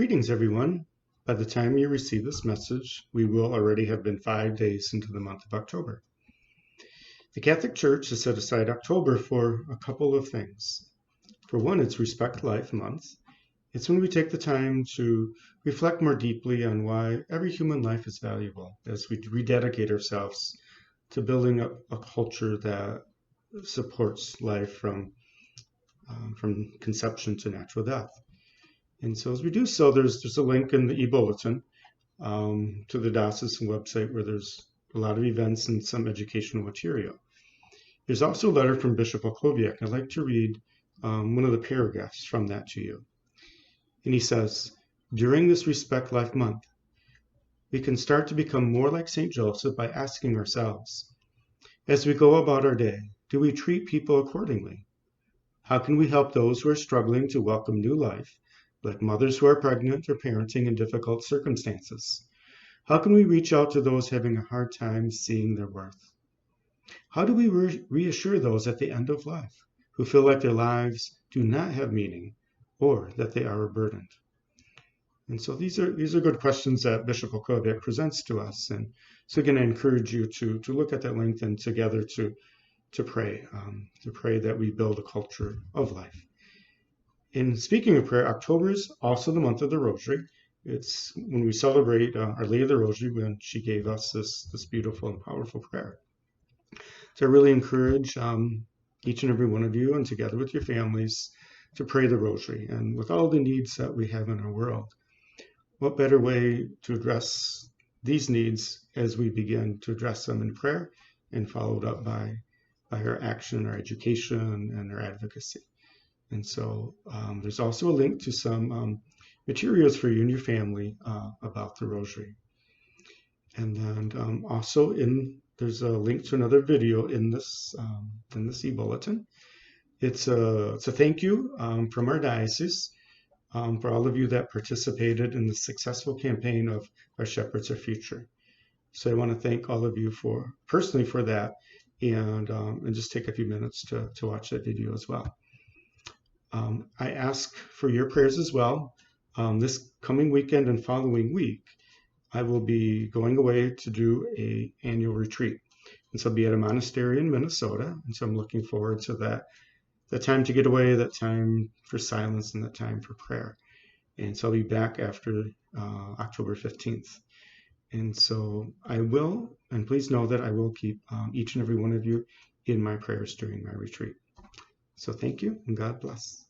Greetings, everyone. By the time you receive this message, we will already have been 5 days into the month of October. The Catholic Church has set aside October for a couple of things. For one, it's Respect Life Month. It's when we take the time to reflect more deeply on why every human life is valuable as we rededicate ourselves to building up a culture that supports life from conception to natural death. And so as we do so, there's a link in the e-bulletin to the diocesan website where there's a lot of events and some educational material. There's also a letter from Bishop Olkowiak. I'd like to read one of the paragraphs from that to you. And he says, during this Respect Life Month, we can start to become more like St. Joseph by asking ourselves, as we go about our day, do we treat people accordingly? How can we help those who are struggling to welcome new life, like mothers who are pregnant or parenting in difficult circumstances? How can we reach out to those having a hard time seeing their worth? How do we reassure those at the end of life who feel like their lives do not have meaning or that they are a burden? And so these are good questions that Bishop Olkowiak presents to us. And so again, I encourage you to look at that link and together to pray that we build a culture of life. In speaking of prayer, October is also the month of the Rosary. It's when we celebrate Our Lady of the Rosary, when she gave us this beautiful and powerful prayer. So I really encourage each and every one of you, and together with your families, to pray the Rosary. And with all the needs that we have in our world, what better way to address these needs as we begin to address them in prayer and followed up by our action, our education, and our advocacy. And so there's also a link to some materials for you and your family about the Rosary. And then also there's a link to another video in this e-bulletin. It's a thank you from our diocese for all of you that participated in the successful campaign of Our Shepherds Our Future. So I want to thank all of you personally for that, and just take a few minutes to watch that video as well. I ask for your prayers as well. This coming weekend and following week, I will be going away to do an annual retreat. And so I'll be at a monastery in Minnesota. And so I'm looking forward to that time to get away, that time for silence, and that time for prayer. And so I'll be back after October 15th. And so I will, and please know that I will keep each and every one of you in my prayers during my retreat. So thank you, and God bless.